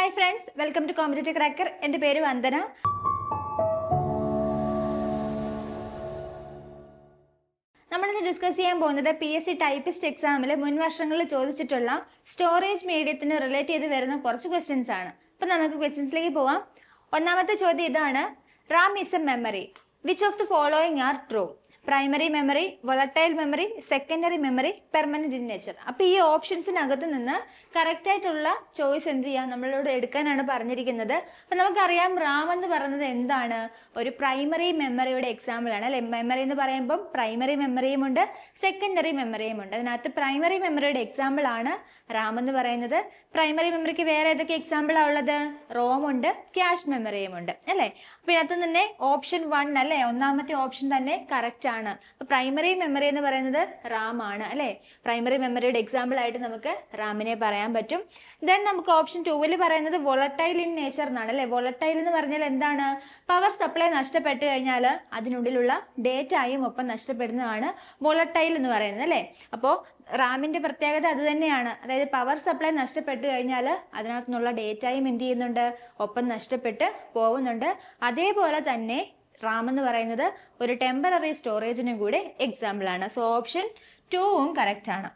Hi friends, welcome to competitive cracker. എൻ്റെ പേര് വന്ദന. നമ്മളിന്ന് ഡിസ്കസ് ചെയ്യാൻ പോകുന്നത് PSC ടൈപ്പിസ്റ്റ് എക്സാമിൽ മുൻ വർഷങ്ങളിൽ ചോദിച്ചിട്ടുള്ള സ്റ്റോറേജ് മീഡിയത്തിന് റിലേറ്റ് ചെയ്ത് വരുന്ന കുറച്ച് ക്വസ്റ്റ്യൻസ് ആണ്. അപ്പം നമുക്ക് ക്വസ്റ്റ്യൻസിലേക്ക് പോവാം. ഒന്നാമത്തെ ചോദ്യം ഇതാണ്: RAM is a memory. Which of the following are true? Primary memory, volatile memory, secondary memory, permanent in nature. അപ്പോൾ ഈ ഓപ്ഷൻസിനകത്ത് നിന്ന് കറക്റ്റ് ആയിട്ടുള്ള ചോയ്സ് എന്ത് ചെയ്യാം, നമ്മളോട് എടുക്കാനാണ് പറഞ്ഞിരിക്കുന്നത്. അപ്പം നമുക്കറിയാം റാം എന്ന് പറയുന്നത് എന്താണ്, ഒരു പ്രൈമറി മെമ്മറിയുടെ എക്സാമ്പിൾ ആണ് അല്ലെ. മെമ്മറി എന്ന് പറയുമ്പം പ്രൈമറി മെമ്മറിയും ഉണ്ട്, സെക്കൻഡറി മെമ്മറിയും ഉണ്ട്. അതിനകത്ത് പ്രൈമറി മെമ്മറിയുടെ എക്സാമ്പിൾ ആണ് റാം എന്ന് പറയുന്നത്. പ്രൈമറി മെമ്മറിക്ക് വേറെ ഏതൊക്കെ എക്സാമ്പിളാണ് ഉള്ളത്? റോം ഉണ്ട്, ക്യാഷ് മെമ്മറിയും ഉണ്ട് അല്ലേ. അപ്പൊ ഇതിനകത്ത് തന്നെ ഓപ്ഷൻ 1 അല്ലെ, ഒന്നാമത്തെ ഓപ്ഷൻ തന്നെ കറക്റ്റ് ആണ്. അപ്പൊ പ്രൈമറി മെമ്മറി എന്ന് പറയുന്നത് റാം ആണ് അല്ലെ. പ്രൈമറി മെമ്മറിയുടെ എക്സാമ്പിൾ ആയിട്ട് നമുക്ക് റാമിനെ പറയാൻ പറ്റും. ദെൻ നമുക്ക് ഓപ്ഷൻ 2 പറയുന്നത് വോളട്ടൈൽ ഇൻ നേച്ചർ എന്നാണ് അല്ലെ. വോളട്ടൈൽ എന്ന് പറഞ്ഞാൽ എന്താണ്? പവർ സപ്ലൈ നഷ്ടപ്പെട്ടു കഴിഞ്ഞാൽ അതിനുള്ളിലുള്ള ഡേറ്റയും ഒപ്പം നഷ്ടപ്പെടുന്നതാണ് വോളട്ടൈൽ എന്ന് പറയുന്നത് അല്ലെ. അപ്പോൾ റാമിന്റെ പ്രത്യേകത അത് തന്നെയാണ്. അതായത് പവർ സപ്ലൈ നഷ്ടപ്പെട്ടു കഴിഞ്ഞാൽ അതിനകത്തു നിന്നുള്ള ഡേറ്റയും എന്ത് ചെയ്യുന്നുണ്ട്, ഒപ്പം നഷ്ടപ്പെട്ട് പോകുന്നുണ്ട്. അതേപോലെ തന്നെ റാം എന്ന് പറയുന്നത് ഒരു ടെമ്പററി സ്റ്റോറേജിനും കൂടെ എക്സാമ്പിൾ ആണ്. സോ ഓപ്ഷൻ 2 കറക്റ്റ് ആണ്.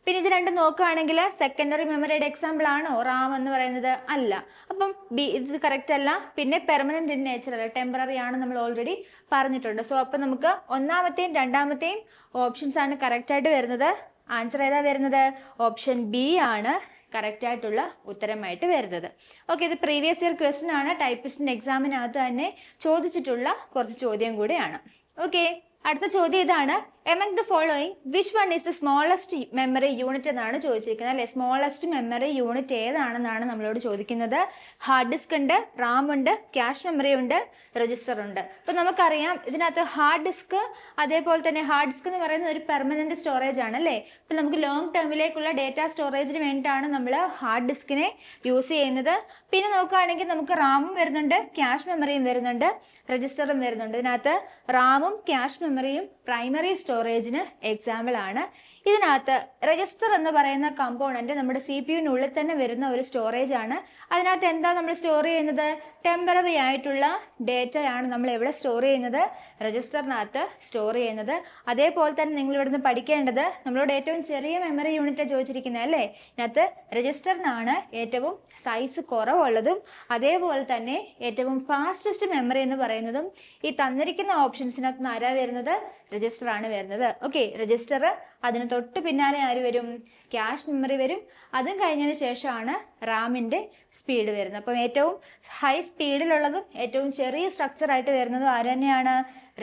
പിന്നെ ഇത് രണ്ടും നോക്കുകയാണെങ്കിൽ സെക്കൻഡറി മെമ്മറിയുടെ എക്സാമ്പിൾ ആണോ റാം എന്ന് പറയുന്നത്? അല്ല. അപ്പം ഇത് കറക്റ്റ് അല്ല. പിന്നെ പെർമനന്റ് ഇൻ നേച്ചർ അല്ല, ടെമ്പററി ആണ് നമ്മൾ ഓൾറെഡി പറഞ്ഞിട്ടുണ്ട്. സോ അപ്പം നമുക്ക് ഒന്നാമത്തെയും രണ്ടാമത്തെയും ഓപ്ഷൻസ് ആണ് കറക്റ്റ് ആയിട്ട് വരുന്നത്. ആൻസർ ഏതാ വരുന്നത്? ഓപ്ഷൻ ബി ആണ് കറക്റ്റ് ആയിട്ടുള്ള ഉത്തരമായിട്ട് വരുന്നത്. ഓക്കെ, ഇത് പ്രീവിയസ് ഇയർ ക്വസ്റ്റ്യൻ ആണ്. ടൈപ്പിസ്റ്റിന്റെ എക്സാമിനകത്ത് തന്നെ ചോദിച്ചിട്ടുള്ള കുറച്ച് ചോദ്യം കൂടെയാണ്. ഓക്കെ, അടുത്ത ചോദ്യം ഇതാണ്: among the following which one is the smallest memory unit എന്നാണ് ചോദിച്ചിരിക്കുന്നത് അല്ലെ. സ്മോളസ്റ്റ് മെമ്മറി യൂണിറ്റ് ഏതാണെന്നാണ് നമ്മളോട് ചോദിക്കുന്നത്. ഹാർഡ് ഡിസ്ക് ഉണ്ട്, റാം ഉണ്ട്, ക്യാഷ് മെമ്മറി ഉണ്ട്, രജിസ്റ്റർ ഉണ്ട്. അപ്പൊ നമുക്കറിയാം ഇതിനകത്ത് ഹാർഡ് ഡിസ്ക്, അതേപോലെ തന്നെ ഹാർഡ് ഡിസ്ക് എന്ന് പറയുന്നത് ഒരു പെർമനന്റ് സ്റ്റോറേജ് ആണ് അല്ലേ. അപ്പൊ നമുക്ക് ലോങ് ടേമിലേക്കുള്ള ഡേറ്റ സ്റ്റോറേജിന് വേണ്ടിയിട്ടാണ് നമ്മൾ ഹാർഡ് ഡിസ്കിനെ യൂസ് ചെയ്യുന്നത്. പിന്നെ നോക്കുകയാണെങ്കിൽ നമുക്ക് റാമും വരുന്നുണ്ട്, ക്യാഷ് മെമ്മറിയും വരുന്നുണ്ട്, രജിസ്റ്ററും വരുന്നുണ്ട്. ഇതിനകത്ത് റാമും ക്യാഷ് മെമ്മറിയും പ്രൈമറി സ്റ്റോറേജിന് എക്സാമ്പിൾ ആണ്. ഇതിനകത്ത് രജിസ്റ്റർ എന്ന് പറയുന്ന കമ്പോണന്റ് നമ്മുടെ CPU-നുള്ളിൽ തന്നെ വരുന്ന ഒരു സ്റ്റോറേജ് ആണ്. അതിനകത്ത് എന്താ നമ്മൾ സ്റ്റോർ ചെയ്യുന്നത്? ടെമ്പററി ആയിട്ടുള്ള ഡേറ്റയാണ് നമ്മൾ എവിടെ സ്റ്റോർ ചെയ്യുന്നത്? രജിസ്റ്ററിനകത്ത് സ്റ്റോർ ചെയ്യുന്നത്. അതേപോലെ തന്നെ നിങ്ങൾ ഇവിടുന്ന് പഠിക്കേണ്ടത്, നമ്മളോട് ഏറ്റവും ചെറിയ മെമ്മറി യൂണിറ്റ് ചോദിച്ചിരിക്കുന്നത് അല്ലേ. ഇതിനകത്ത് രജിസ്റ്ററിനാണ് ഏറ്റവും സൈസ് കുറവുള്ളതും അതേപോലെ തന്നെ ഏറ്റവും ഫാസ്റ്റസ്റ്റ് മെമ്മറി എന്ന് പറയുന്നതും ഈ തന്നിരിക്കുന്ന ഓപ്ഷൻസിനകത്ത് ആരാ വരുന്നത്? രജിസ്റ്റർ ആണ് വരുന്നത്. ഓക്കെ, രജിസ്റ്റർ, അതിന് തൊട്ട് പിന്നാലെ ആര് വരും? ക്യാഷ് മെമ്മറി വരും. അതും കഴിഞ്ഞതിന് ശേഷമാണ് റാമിന്റെ സ്പീഡ് വരുന്നത്. അപ്പം ഏറ്റവും ഹൈ സ്പീഡിലുള്ളതും ഏറ്റവും ചെറിയ സ്ട്രക്ചർ ആയിട്ട് വരുന്നതും ആര് തന്നെയാണ്?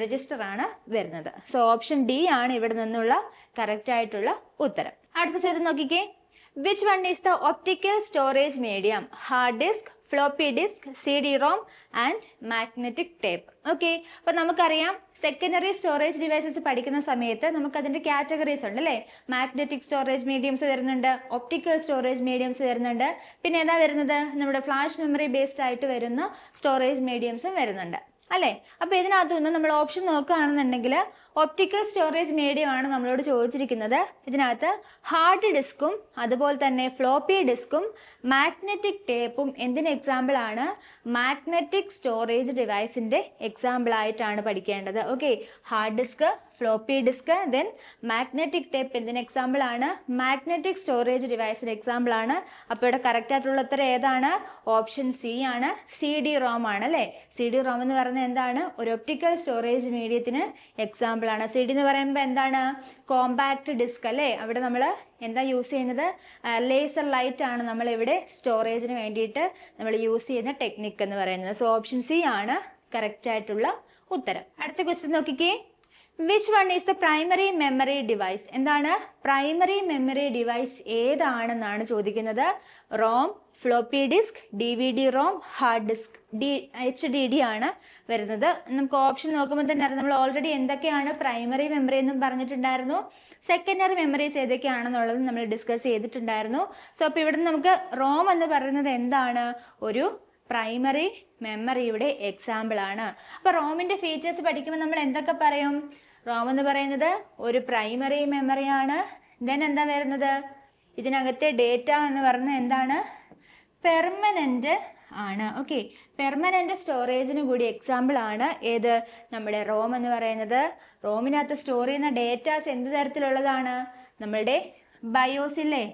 രജിസ്റ്റർ ആണ് വരുന്നത്. സോ ഓപ്ഷൻ ഡി ആണ് ഇവിടെ നിന്നുള്ള കറക്റ്റ് ആയിട്ടുള്ള ഉത്തരം. അടുത്ത ചോദ്യം നോക്കിക്കേ: which one is the optical storage medium? Hard disk, floppy disk, CD-ROM and magnetic tape. Okay, അപ്പൊ നമുക്കറിയാം സെക്കൻഡറി സ്റ്റോറേജ് ഡിവൈസസ് പഠിക്കുന്ന സമയത്ത് നമുക്ക് അതിന്റെ കാറ്റഗറീസ് ഉണ്ട് അല്ലേ. മാഗ്നറ്റിക് സ്റ്റോറേജ് മീഡിയംസ് വരുന്നുണ്ട്, ഒപ്റ്റിക്കൽ സ്റ്റോറേജ് മീഡിയംസ് വരുന്നുണ്ട്, പിന്നെ ഏതാ വരുന്നത്? നമ്മുടെ ഫ്ലാഷ് മെമ്മറി ബേസ്ഡ് ആയിട്ട് വരുന്ന സ്റ്റോറേജ് മീഡിയംസും വരുന്നുണ്ട് അല്ലേ. അപ്പൊ ഇതിനകത്ത് നിന്ന് നമ്മൾ ഓപ്ഷൻ നോക്കുകയാണെന്നുണ്ടെങ്കിൽ ഒപ്റ്റിക്കൽ സ്റ്റോറേജ് മീഡിയം ആണ് നമ്മളോട് ചോദിച്ചിരിക്കുന്നത്. ഇതിനകത്ത് ഹാർഡ് ഡിസ്കും അതുപോലെ തന്നെ ഫ്ലോപ്പി ഡിസ്കും മാഗ്നറ്റിക് ടേപ്പും എന്തിന് എക്സാമ്പിൾ ആണ്? മാഗ്നറ്റിക് സ്റ്റോറേജ് ഡിവൈസിന്റെ എക്സാമ്പിൾ ആയിട്ടാണ് പഠിക്കേണ്ടത്. Okay, hard disk, floppy disk, then magnetic tape എന്തിന് എക്സാമ്പിൾ ആണ്? മാഗ്നറ്റിക് സ്റ്റോറേജ് ഡിവൈസിന് എക്സാമ്പിൾ ആണ്. അപ്പോൾ ഇവിടെ കറക്റ്റ് ആയിട്ടുള്ള ഉത്തരം ഏതാണ്? ഓപ്ഷൻ സി ആണ്, CD-ROM ആണ് അല്ലേ. CD-ROM എന്ന് പറയുന്നത് എന്താണ്? ഒരു ഒപ്റ്റിക്കൽ സ്റ്റോറേജ് മീഡിയത്തിന് എക്സാമ്പിൾ ആണ്. CD എന്ന് പറയുമ്പോൾ എന്താണ്? കോമ്പാക്ട് ഡിസ്ക് അല്ലേ. അവിടെ നമ്മൾ എന്താ യൂസ് ചെയ്യുന്നത്? ലേസർ ലൈറ്റ് ആണ് നമ്മൾ ഇവിടെ സ്റ്റോറേജിന് വേണ്ടിയിട്ട് നമ്മൾ യൂസ് ചെയ്യുന്ന ടെക്നിക്ക് എന്ന് പറയുന്നത്. സോ ഓപ്ഷൻ സി ആണ് കറക്റ്റ് ആയിട്ടുള്ള ഉത്തരം. അടുത്ത ക്വസ്റ്റ്യൻ നോക്കിക്കേ: which one is the primary memory device? എന്താണ് പ്രൈമറി മെമ്മറി ഡിവൈസ് ഏതാണെന്നാണ് ചോദിക്കുന്നത്. ROM, floppy disk, DVD-ROM, hard disk, HDD ആണ് വരുന്നത്. നമുക്ക് ഓപ്ഷൻ നോക്കുമ്പോൾ തന്നെ നമ്മൾ ഓൾറെഡി എന്തൊക്കെയാണ് പ്രൈമറി മെമ്മറി എന്നും പറഞ്ഞിട്ടുണ്ടായിരുന്നു. സെക്കൻഡറി മെമ്മറീസ് ഏതൊക്കെയാണെന്നുള്ളത് നമ്മൾ ഡിസ്കസ് ചെയ്തിട്ടുണ്ടായിരുന്നു. സോ അപ്പോൾ ഇവിടെ നമുക്ക് റോം എന്ന് പറയുന്നത് എന്താണ്? ഒരു പ്രൈമറി മെമ്മറിയുടെ എക്സാമ്പിൾ ആണ്. അപ്പൊ റോമിന്റെ ഫീച്ചേഴ്സ് പഠിക്കുമ്പോൾ നമ്മൾ എന്തൊക്കെ പറയും? റോം എന്ന് പറയുന്നത് ഒരു പ്രൈമറി മെമ്മറിയാണ്. ദെൻ എന്താ വരുന്നത്? ഇതിനകത്തെ ഡേറ്റ എന്ന് പറയുന്നത് എന്താണ്? പെർമനന്റ് ആണ്. ഓക്കെ, പെർമനന്റ് സ്റ്റോറേജിന് കൂടി എക്സാമ്പിൾ ആണ് ഏത്, നമ്മുടെ റോം എന്ന് പറയുന്നത്. റോമിനകത്ത് സ്റ്റോർ ചെയ്യുന്ന ഡേറ്റാസ് എന്ത് തരത്തിലുള്ളതാണ്, നമ്മളുടെ ബയോസ് ഇല്ലേ,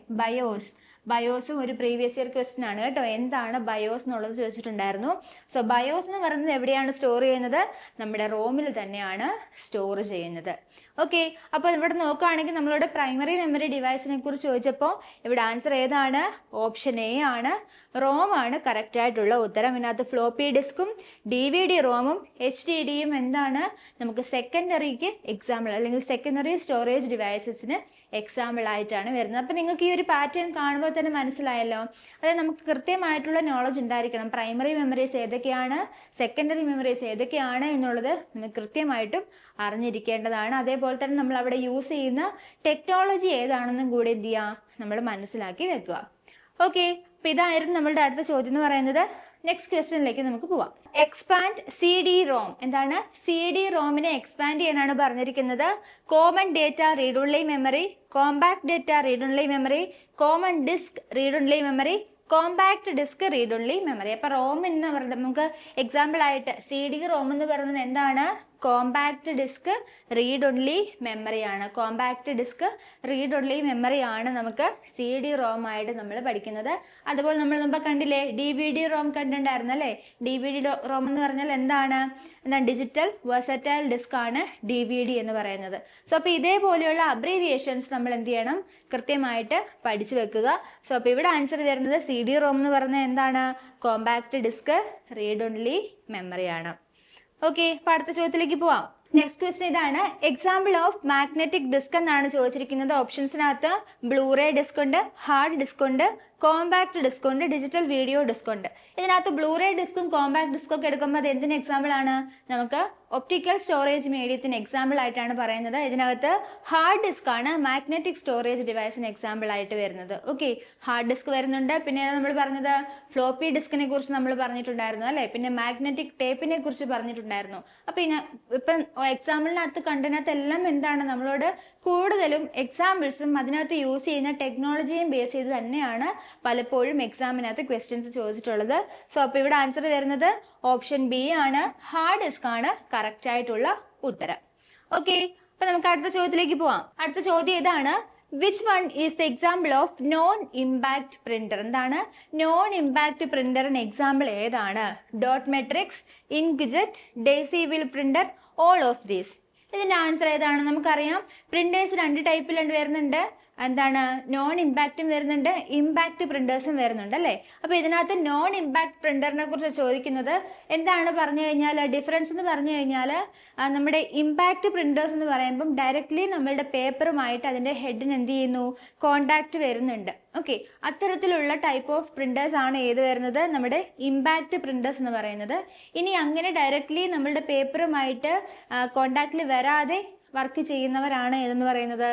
ബയോസും ഒരു പ്രീവിയസ് ഇയർ ക്വസ്റ്റ്യൻ ആണ് കേട്ടോ. എന്താണ് ബയോസ് എന്നുള്ളത് ചോദിച്ചിട്ടുണ്ടായിരുന്നു. സോ ബയോസ് എന്ന് പറയുന്നത് എവിടെയാണ് സ്റ്റോർ ചെയ്യുന്നത്, നമ്മുടെ റോമിൽ തന്നെയാണ് സ്റ്റോർ ചെയ്യുന്നത്. ഓക്കെ, അപ്പോൾ ഇവിടെ നോക്കുകയാണെങ്കിൽ നമ്മളോട് പ്രൈമറി മെമ്മറി ഡിവൈസിനെ കുറിച്ച് ചോദിച്ചപ്പോൾ ഇവിടെ ആൻസർ ഏതാണ്, ഓപ്ഷൻ എ ആണ്, റോം ആണ് കറക്റ്റ് ആയിട്ടുള്ള ഉത്തരം. ഇതിനകത്ത് ഫ്ലോപ്പി ഡിസ്കും DVD റോമും HDDയും എന്താണ്, നമുക്ക് സെക്കൻഡറിക്ക് എക്സാമ്പിൾ അല്ലെങ്കിൽ സെക്കൻഡറി സ്റ്റോറേജ് ഡിവൈസസിന് എക്സാമ്പിൾ ആയിട്ടാണ് വരുന്നത്. അപ്പം നിങ്ങൾക്ക് ഈ ഒരു പാറ്റേൺ കാണുമ്പോൾ തന്നെ മനസ്സിലായല്ലോ. അതായത് നമുക്ക് കൃത്യമായിട്ടുള്ള നോളജ് ഉണ്ടായിരിക്കണം, പ്രൈമറി മെമ്മറീസ് ഏതൊക്കെയാണ്, സെക്കൻഡറി മെമ്മറീസ് ഏതൊക്കെയാണ് എന്നുള്ളത് നമുക്ക് കൃത്യമായിട്ടും അറിഞ്ഞിരിക്കേണ്ടതാണ്. അതേപോലെ തന്നെ നമ്മൾ അവിടെ യൂസ് ചെയ്യുന്ന ടെക്നോളജി ഏതാണെന്നും കൂടി എന്ത് ചെയ്യുക, നമ്മൾ മനസ്സിലാക്കി വെക്കുക. ഓക്കെ, അപ്പം ഇതായിരുന്നു നമ്മളുടെ അടുത്ത ചോദ്യം എന്ന് പറയുന്നത്. നെക്സ്റ്റ് ക്വസ്റ്റ്യനിലേക്ക് നമുക്ക് പോവാം. Expand CD-ROM. എന്താണ്, CD-ROMനെ എക്സ്പാൻഡ് ചെയ്യാനാണ് പറഞ്ഞിരിക്കുന്നത്. Common data read only memory, compact data read only memory, common disc read only memory, compact disc read only memory. അപ്പൊ റോം എന്ന് പറയുന്നത് നമുക്ക് എക്സാമ്പിൾ ആയിട്ട് CD-ROM എന്ന് പറയുന്നത് എന്താണ്, compact disc read only memory ആണ്. Compact disc read only memory ആണ് നമുക്ക് CD-ROM ആയിട്ട് നമ്മൾ പഠിക്കുന്നത്. അതുപോലെ നമ്മൾ മുമ്പ് കണ്ടില്ലേ, DVD ROM കണ്ടിട്ടുണ്ടായിരുന്നു അല്ലേ. DVD ROM എന്ന് പറഞ്ഞാൽ എന്താണ് ഡിജിറ്റൽ വെർസറ്റൈൽ ഡിസ്ക് ആണ് DVD എന്ന് പറയുന്നത്. സോ അപ്പോൾ ഇതേപോലെയുള്ള അബ്രീവിയേഷൻസ് നമ്മൾ എന്ത് ചെയ്യണം, കൃത്യമായിട്ട് പഠിച്ചു വെക്കുക. സോ അപ്പോൾ ഇവിടെ ആൻസർ വരുന്നത് CD-ROM എന്ന് പറയുന്നത് എന്താണ്, compact disc read only memory ആണ്. ഓക്കെ, അപ്പൊ അടുത്ത ചോദ്യത്തിലേക്ക് പോവാം. നെക്സ്റ്റ് ക്വസ്റ്റ്യൻ ഇതാണ്, എക്സാമ്പിൾ ഓഫ് മാഗ്നറ്റിക് ഡിസ്ക് എന്നാണ് ചോദിച്ചിരിക്കുന്നത്. ഓപ്ഷൻസിനകത്ത് ബ്ലൂറേ ഡിസ്ക് ഉണ്ട്, ഹാർഡ് ഡിസ്ക് ഉണ്ട്, കോമ്പാക്ട് ഡിസ്ക് ഉണ്ട്, ഡിജിറ്റൽ വീഡിയോ ഡിസ്ക് ഉണ്ട്. ഇതിനകത്ത് ബ്ലൂറേ ഡിസ്കും കോമ്പാക്ട് ഡിസ്കും ഒക്കെ എടുക്കുമ്പോൾ അത് എന്തിന് എക്സാമ്പിൾ ആണ്, നമുക്ക് ഒപ്റ്റിക്കൽ സ്റ്റോറേജ് മീഡിയത്തിന് എക്സാമ്പിൾ ആയിട്ടാണ് പറയുന്നത്. ഇതിനകത്ത് ഹാർഡ് ഡിസ്ക് ആണ് മാഗ്നറ്റിക് സ്റ്റോറേജ് ഡിവൈസിന് എക്സാമ്പിൾ ആയിട്ട് വരുന്നത്. ഓക്കെ, ഹാർഡ് ഡിസ്ക് വരുന്നുണ്ട്, പിന്നെ നമ്മൾ പറഞ്ഞത് ഫ്ലോപ്പി ഡിസ്കിനെ കുറിച്ച് നമ്മൾ പറഞ്ഞിട്ടുണ്ടായിരുന്നു അല്ലേ, പിന്നെ മാഗ്നറ്റിക് ടേപ്പിനെ കുറിച്ച് പറഞ്ഞിട്ടുണ്ടായിരുന്നു. അപ്പൊ ഇപ്പം എക്സാമ്പിളിനകത്ത് കണ്ടതിനകത്ത് എല്ലാം എന്താണ്, നമ്മളോട് കൂടുതലും എക്സാമ്പിൾസും അതിനകത്ത് യൂസ് ചെയ്യുന്ന ടെക്നോളജിയും ബേസ് ചെയ്ത് തന്നെയാണ് പലപ്പോഴും എക്സാമിനകത്ത് ക്വസ്റ്റ്യൻസ് ചോദിച്ചിട്ടുള്ളത്. സോ അപ്പോൾ ഇവിടെ ആൻസർ വരുന്നത് ഓപ്ഷൻ ബി ആണ്, ഹാർഡ് ഡിസ്ക് ആണ് കറക്റ്റ് ആയിട്ടുള്ള ഉത്തരം. ഓക്കെ, അപ്പൊ നമുക്ക് അടുത്ത ചോദ്യത്തിലേക്ക് പോവാം. അടുത്ത ചോദ്യം ഇതാണ്, which one is the example of non impact printer. എന്താണ് നോൺ ഇമ്പാക്ട് പ്രിന്ററിന് എക്സാമ്പിൾ ഏതാണ്, dot matrix, inkjet, Daisy wheel printer, all of these. ഇതിന്റെ ആൻസർ ഏതാണ്, നമുക്കറിയാം പ്രിന്റേഴ്സ് രണ്ട് ടൈപ്പിലുണ്ട് വരുന്നുണ്ട്. എന്താണ്, നോൺ ഇമ്പാക്റ്റും വരുന്നുണ്ട്, ഇമ്പാക്ട് പ്രിന്റേഴ്സും വരുന്നുണ്ട് അല്ലേ. അപ്പൊ ഇതിനകത്ത് നോൺ ഇമ്പാക്ട് പ്രിന്ററിനെ കുറിച്ച് ചോദിക്കുന്നത് എന്താണ് പറഞ്ഞു കഴിഞ്ഞാൽ, ഡിഫറൻസ് എന്ന് പറഞ്ഞു കഴിഞ്ഞാൽ നമ്മുടെ ഇമ്പാക്ട് പ്രിന്റേഴ്സ് എന്ന് പറയുമ്പം ഡയറക്ട്ലി നമ്മളുടെ പേപ്പറുമായിട്ട് അതിന്റെ ഹെഡിന് എന്ത് ചെയ്യുന്നു, കോണ്ടാക്ട് വരുന്നുണ്ട്. ഓക്കെ, അത്തരത്തിലുള്ള ടൈപ്പ് ഓഫ് പ്രിന്റേഴ്സ് ആണ് ഏത് വരുന്നത്, നമ്മുടെ ഇമ്പാക്ട് പ്രിന്റേഴ്സ് എന്ന് പറയുന്നത്. ഇനി അങ്ങനെ ഡയറക്ട്ലി നമ്മളുടെ പേപ്പറുമായിട്ട് കോണ്ടാക്റ്റിൽ വരാതെ വർക്ക് ചെയ്യുന്നവരാണ് ഏതെന്ന് പറയുന്നത്,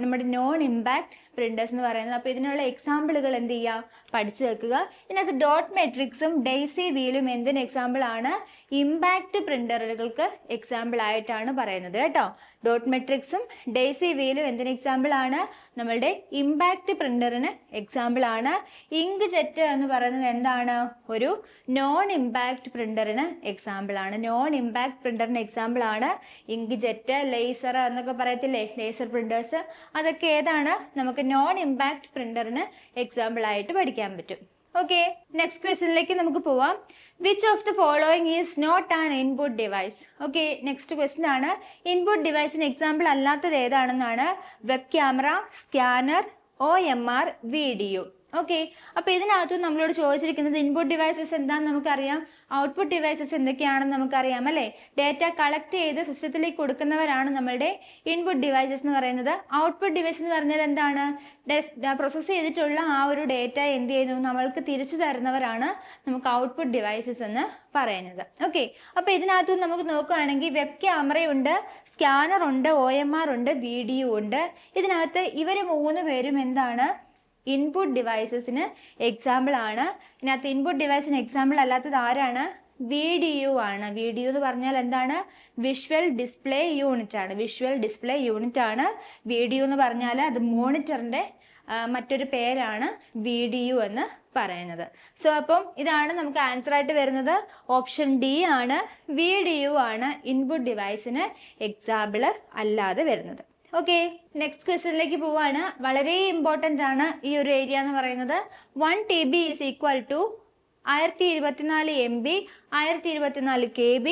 നമ്മുടെ നോൺ ഇമ്പാക്ട് പ്രിന്റേഴ്സ് എന്ന് പറയുന്നത്. അപ്പോൾ ഇതിനുള്ള എക്സാമ്പിളുകൾ എന്ത് ചെയ്യുക, പഠിച്ചു വെക്കുക. ഇതിനകത്ത് ഡോട്ട് മെട്രിക്സും ഡെയ്സി വീലും എന്തിന് എക്സാമ്പിൾ ആണ്, ഇമ്പാക്ട് പ്രിന്ററുകൾക്ക് എക്സാമ്പിൾ ആയിട്ടാണ് പറയുന്നത് കേട്ടോ. ഡോട്ട് മെട്രിക്സും ഡെയ്സി വീലും എന്തിന് എക്സാമ്പിൾ ആണ്, നമ്മളുടെ ഇമ്പാക്ട് പ്രിന്ററിന് എക്സാമ്പിൾ ആണ്. ഇങ്ക് ജെറ്റ് എന്ന് പറയുന്നത് എന്താണ്, ഒരു നോൺ ഇമ്പാക്ട് പ്രിന്ററിന് എക്സാമ്പിൾ ആണ്. നോൺ ഇമ്പാക്ട് പ്രിന്ററിന് എക്സാമ്പിൾ ആണ് ഇങ്ക് ജെറ്റ്, ലേസർ എന്നൊക്കെ പറയത്തില്ലേ, ലേസർ പ്രിന്റേഴ്സ്, അതൊക്കെ ഏതാണ്, നമുക്ക് നോൺ ഇമ്പാക്ട് പ്രിന്ററിന് എക്സാമ്പിൾ ആയിട്ട് പഠിക്കാൻ പറ്റും. ഓക്കെ, നെക്സ്റ്റ് ക്വസ്റ്റ്യനിലേക്ക് നമുക്ക് പോവാം. Which of the following is not an input device. Okay, next question ആണ്, ഇൻപുട്ട് ഡിവൈസിന് എക്സാമ്പിൾ അല്ലാത്തത് ഏതാണെന്നാണ്. Web camera, scanner, OMR, video. Okay, അപ്പൊ ഇതിനകത്ത് നമ്മളോട് ചോദിച്ചിരിക്കുന്നത് ഇൻപുട്ട് ഡിവൈസസ് എന്താണെന്ന് നമുക്കറിയാം, ഔട്ട്പുട്ട് ഡിവൈസസ് എന്തൊക്കെയാണെന്ന് നമുക്കറിയാം അല്ലേ. ഡേറ്റ കളക്ട് ചെയ്ത് സിസ്റ്റത്തിലേക്ക് കൊടുക്കുന്നവരാണ് നമ്മളുടെ ഇൻപുട്ട് ഡിവൈസസ് എന്ന് പറയുന്നത്. ഔട്ട്പുട്ട് ഡിവൈസ് എന്ന് പറഞ്ഞാൽ എന്താണ്, പ്രോസസ്സ് ചെയ്തിട്ടുള്ള ആ ഒരു ഡേറ്റ എന്ത് ചെയ്യുന്നു, നമ്മൾക്ക് തിരിച്ചു തരുന്നവരാണ് നമുക്ക് ഔട്ട്പുട്ട് ഡിവൈസസ് എന്ന് പറയുന്നത്. ഓക്കെ, അപ്പൊ ഇതിനകത്ത് നമുക്ക് നോക്കുകയാണെങ്കിൽ വെബ് ക്യാമറയുണ്ട്, സ്കാനർ ഉണ്ട്, OMR ഉണ്ട്, വീഡിയോ ഉണ്ട്. ഇതിനകത്ത് ഇവർ മൂന്ന് പേരും എന്താണ്, ഇൻപുട്ട് ഡിവൈസസിന് എക്സാമ്പിൾ ആണ്. ഇതിനകത്ത് ഇൻപുട്ട് ഡിവൈസിന് എക്സാമ്പിൾ അല്ലാത്തത് ആരാണ്, വീഡിയോ ആണ്. വീഡിയോ എന്ന് പറഞ്ഞാൽ എന്താണ്, വിഷ്വൽ ഡിസ്പ്ലേ യൂണിറ്റ് ആണ്. വിഷ്വൽ ഡിസ്പ്ലേ യൂണിറ്റ് ആണ് വീഡിയോ എന്ന് പറഞ്ഞാൽ. അത് മോണിറ്ററിന്റെ മറ്റൊരു പേരാണ് വീഡിയോ എന്ന് പറയുന്നത്. സോ അപ്പം ഇതാണ് നമുക്ക് ആൻസർ ആയിട്ട് വരുന്നത്. ഓപ്ഷൻ ഡി ആണ്, VDU ആണ് ഇൻപുട്ട് ഡിവൈസിന് എക്സാമ്പിൾ അല്ലാതെ വരുന്നത്. ഓക്കെ, നെക്സ്റ്റ് ക്വസ്റ്റ്യനിലേക്ക് പോവാണ്. വളരെ ഇമ്പോർട്ടൻ്റ് ആണ് ഈ ഒരു ഏരിയ എന്ന് പറയുന്നത്. 1 TB is equal to 1024 MB, 1024 KB,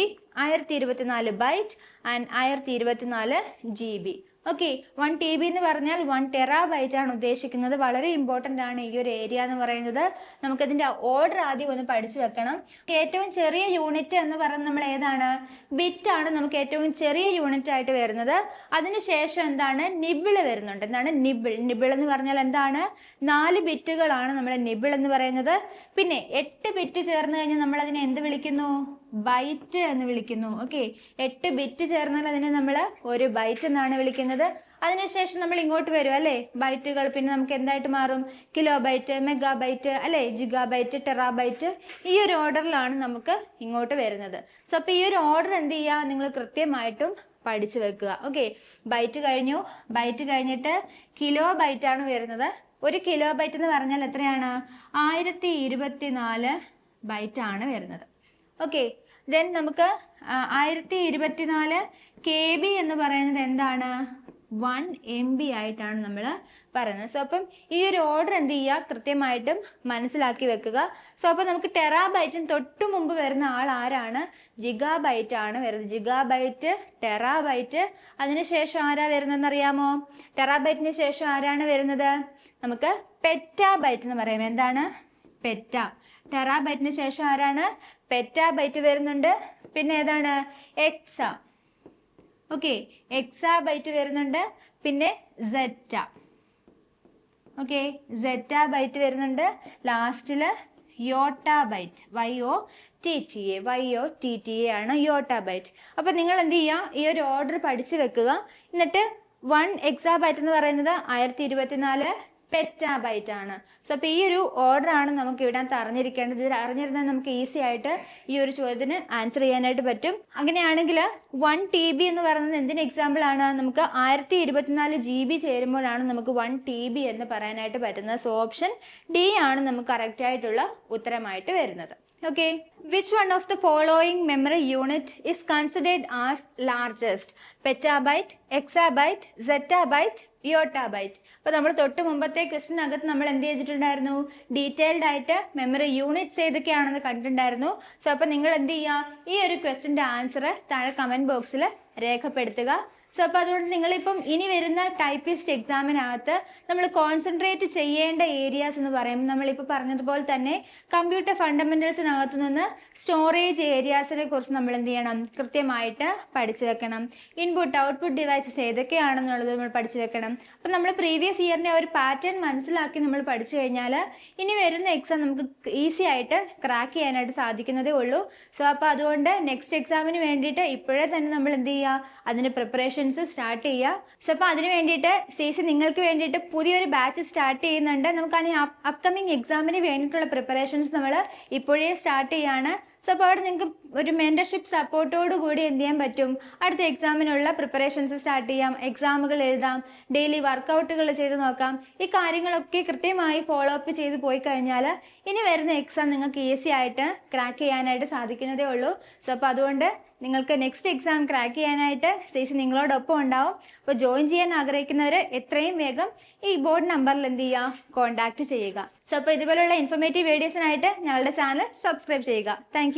1024 byte and 1024 GB. ഓക്കെ, 1 TB എന്ന് പറഞ്ഞാൽ 1 ടെറാബൈറ്റ് ആണ് ഉദ്ദേശിക്കുന്നത്. വളരെ ഇമ്പോർട്ടൻ്റ് ആണ് ഈ ഒരു ഏരിയ എന്ന് പറയുന്നത്. നമുക്കതിൻ്റെ ഓർഡർ ആദ്യം ഒന്ന് പഠിച്ചു വെക്കണം. ഏറ്റവും ചെറിയ യൂണിറ്റ് എന്ന് പറയുന്നത് നമ്മൾ ഏതാണ്? ബിറ്റ് ആണ് നമുക്ക് ഏറ്റവും ചെറിയ യൂണിറ്റ് ആയിട്ട് വരുന്നത്. അതിനുശേഷം എന്താണ്? നിബിൾ വരുന്നുണ്ട്. എന്താണ് നിബിൾ? നിബിൾ എന്ന് പറഞ്ഞാൽ എന്താണ്? 4 ബിറ്റുകളാണ് നമ്മുടെ നിബിൾ എന്ന് പറയുന്നത്. പിന്നെ 8 ബിറ്റ് ചേർന്ന് കഴിഞ്ഞാൽ നമ്മൾ അതിനെ എന്ത് വിളിക്കുന്നു? ബൈറ്റ് എന്ന് വിളിക്കുന്നു. ഓക്കെ, 8 ബിറ്റ് ചേർന്നാൽ അതിനെ നമ്മൾ ഒരു ബൈറ്റ് എന്നാണ് വിളിക്കുന്നത്. അതിനുശേഷം നമ്മൾ ഇങ്ങോട്ട് വരും അല്ലേ, ബൈറ്റുകൾ. പിന്നെ നമുക്ക് എന്തായിട്ട് മാറും? കിലോ ബൈറ്റ്, മെഗാബൈറ്റ് അല്ലേ, ജിഗാബൈറ്റ്, ടെറാബൈറ്റ്. ഈ ഒരു ഓർഡറിലാണ് നമുക്ക് ഇങ്ങോട്ട് വരുന്നത്. സോ അപ്പോൾ ഈ ഒരു ഓർഡർ എന്ത് ചെയ്യുക? നിങ്ങൾ കൃത്യമായിട്ടും പഠിച്ചു വെക്കുക. ഓക്കെ, ബൈറ്റ് കഴിഞ്ഞു. ബൈറ്റ് കഴിഞ്ഞിട്ട് കിലോ ബൈറ്റ് ആണ് വരുന്നത്. ഒരു കിലോ ബൈറ്റ് എന്ന് പറഞ്ഞാൽ എത്രയാണ്? 1024 ബൈറ്റ് ആണ് വരുന്നത്. ഓക്കെ, ദെൻ നമുക്ക് 1024 KB എന്ന് പറയുന്നത് എന്താണ്? 1 MB ആയിട്ടാണ് നമ്മൾ പറയുന്നത്. സോ അപ്പം ഈ ഒരു ഓർഡർ എന്ത് ചെയ്യുക? കൃത്യമായിട്ടും മനസ്സിലാക്കി വെക്കുക. സോ അപ്പം നമുക്ക് ടെറാബൈറ്റിന് തൊട്ട് മുമ്പ് വരുന്ന ആൾ ആരാണ്? ജിഗാബൈറ്റ് ആണ് വരുന്നത്. Gigabyte, terabyte. അതിനുശേഷം ആരാ വരുന്നതെന്ന് അറിയാമോ? ടെറാബൈറ്റിന് ശേഷം ആരാണ് വരുന്നത്? നമുക്ക് പെറ്റാബൈറ്റ് എന്ന് പറയും. എന്താണ്? പെറ്റ. ടെറാബൈറ്റിന് ശേഷം ആരാണ്? പെറ്റാബൈറ്റ് വരുന്നുണ്ട്. പിന്നെ ഏതാണ്? എക്സ. ഓക്കെ, എക്സാബൈറ്റ് വരുന്നുണ്ട്. പിന്നെ സെറ്റ. ഓക്കെ, സെറ്റാബൈറ്റ് വരുന്നുണ്ട്. ലാസ്റ്റില് യോട്ടാബൈറ്റ്, YOTTA ആണ് യോട്ടാബൈറ്റ്. അപ്പൊ നിങ്ങൾ എന്ത് ചെയ്യുക? ഈ ഒരു ഓർഡർ പഠിച്ചു വെക്കുക. എന്നിട്ട് 1 എക്സാബൈറ്റ് എന്ന് പറയുന്നത് 1024 പെറ്റാബൈറ്റ് ആണ്. സോ അപ്പോൾ ഈ ഒരു ഓർഡർ ആണ് നമുക്ക് ഇവിടെ അറിഞ്ഞിരിക്കേണ്ടത്. ഇത് അറിഞ്ഞിരുന്നാൽ നമുക്ക് ഈസി ആയിട്ട് ഈ ഒരു ചോദ്യത്തിന് ആൻസർ ചെയ്യാനായിട്ട് പറ്റും. അങ്ങനെയാണെങ്കിൽ 1 TB എന്ന് പറയുന്നത് എന്തിന് എക്സാമ്പിൾ ആണ്? നമുക്ക് 1024 GB ചേരുമ്പോഴാണ് നമുക്ക് 1 TB എന്ന് പറയാനായിട്ട് പറ്റുന്നത്. സോ ഓപ്ഷൻ ഡി ആണ് നമുക്ക് കറക്റ്റ് ആയിട്ടുള്ള ഉത്തരമായിട്ട് വരുന്നത്. Okay, which one of the following memory unit is considered as largest? Petabyte, exabyte, zettabyte, yottabyte. അപ്പോൾ നമ്മൾ തൊട്ട് മുമ്പത്തെ ക്വസ്റ്റിനകത്ത് നമ്മൾ എന്ത് ചെയ്തിട്ടുണ്ടായിരുന്നു? ഡീറ്റെയിൽഡ് ആയിട്ട് മെമ്മറി യൂണിറ്റ്സ് ഏതൊക്കെയാണെന്ന് കണ്ടിട്ടുണ്ടായിരുന്നു. സോ അപ്പോൾ നിങ്ങൾ എന്ത് ചെയ്യുക? ഈ ഒരു ക്വസ്റ്റിൻ്റെ ആൻസർ താഴെ കമൻറ്റ് ബോക്സിൽ രേഖപ്പെടുത്തുക. സോ അപ്പോൾ അതുകൊണ്ട് നിങ്ങളിപ്പം ഇനി വരുന്ന ടൈപ്പിസ്റ്റ് എക്സാമിനകത്ത് നമ്മൾ കോൺസെൻട്രേറ്റ് ചെയ്യേണ്ട ഏരിയാസ് എന്ന് പറയുമ്പോൾ നമ്മളിപ്പോൾ പറഞ്ഞതുപോലെ തന്നെ കമ്പ്യൂട്ടർ ഫണ്ടമെന്റൽസിനകത്തു നിന്ന് സ്റ്റോറേജ് ഏരിയാസിനെ കുറിച്ച് നമ്മൾ എന്ത് ചെയ്യണം? കൃത്യമായിട്ട് പഠിച്ചു വെക്കണം. ഇൻപുട്ട് ഔട്ട്പുട്ട് ഡിവൈസസ് ഏതൊക്കെയാണെന്നുള്ളത് നമ്മൾ പഠിച്ചു വെക്കണം. അപ്പം നമ്മൾ പ്രീവിയസ് ഇയറിൻ്റെ ഒരു പാറ്റേൺ മനസ്സിലാക്കി നമ്മൾ പഠിച്ചു കഴിഞ്ഞാൽ ഇനി വരുന്ന എക്സാം നമുക്ക് ഈസി ആയിട്ട് ക്രാക്ക് ചെയ്യാനായിട്ട് സാധിക്കുന്നതേ ഉള്ളൂ. സോ അപ്പോൾ അതുകൊണ്ട് നെക്സ്റ്റ് എക്സാമിന് വേണ്ടിയിട്ട് ഇപ്പോഴേ തന്നെ നമ്മൾ എന്ത് ചെയ്യുക? അതിന് പ്രിപ്പറേഷൻ സ്റ്റാർട്ട് ചെയ്യുക. സോ അപ്പോൾ അതിന് വേണ്ടിയിട്ട് CC നിങ്ങൾക്ക് വേണ്ടിയിട്ട് പുതിയൊരു ബാച്ച് സ്റ്റാർട്ട് ചെയ്യുന്നുണ്ട്. നമുക്ക് അതിന് അപ്കമിങ് എക്സാമിന് വേണ്ടിയിട്ടുള്ള പ്രിപ്പറേഷൻസ് നമ്മൾ ഇപ്പോഴേ സ്റ്റാർട്ട് ചെയ്യാണ്. സോ അപ്പോൾ അവിടെ നിങ്ങൾക്ക് ഒരു മെൻറ്റർഷിപ്പ് സപ്പോർട്ടോട് കൂടി എന്ത് ചെയ്യാൻ പറ്റും? അടുത്ത എക്സാമിനുള്ള പ്രിപ്പറേഷൻസ് സ്റ്റാർട്ട് ചെയ്യാം, എക്സാമുകൾ എഴുതാം, ഡെയിലി വർക്കൗട്ടുകൾ ചെയ്ത് നോക്കാം. ഈ കാര്യങ്ങളൊക്കെ കൃത്യമായി ഫോളോ അപ്പ് ചെയ്ത് പോയി കഴിഞ്ഞാൽ ഇനി വരുന്ന എക്സാം നിങ്ങൾക്ക് ഈസി ആയിട്ട് ക്രാക്ക് ചെയ്യാനായിട്ട് സാധിക്കുന്നതേ ഉള്ളൂ. സോ അപ്പോൾ അതുകൊണ്ട് നിങ്ങൾക്ക് നെക്സ്റ്റ് എക്സാം ക്രാക്ക് ചെയ്യാനായിട്ട് CC നിങ്ങളോടൊപ്പം ഉണ്ടാവും. അപ്പോൾ ജോയിൻ ചെയ്യാൻ ആഗ്രഹിക്കുന്നവർ എത്രയും വേഗം ഈ ബോർഡ് നമ്പറിൽ എന്ത് ചെയ്യുക? കോൺടാക്ട് ചെയ്യുക. സോ അപ്പോൾ ഇതുപോലുള്ള ഇൻഫോർമേറ്റീവ് വീഡിയോസിനായിട്ട് ഞങ്ങളുടെ ചാനൽ സബ്സ്ക്രൈബ് ചെയ്യുക. താങ്ക്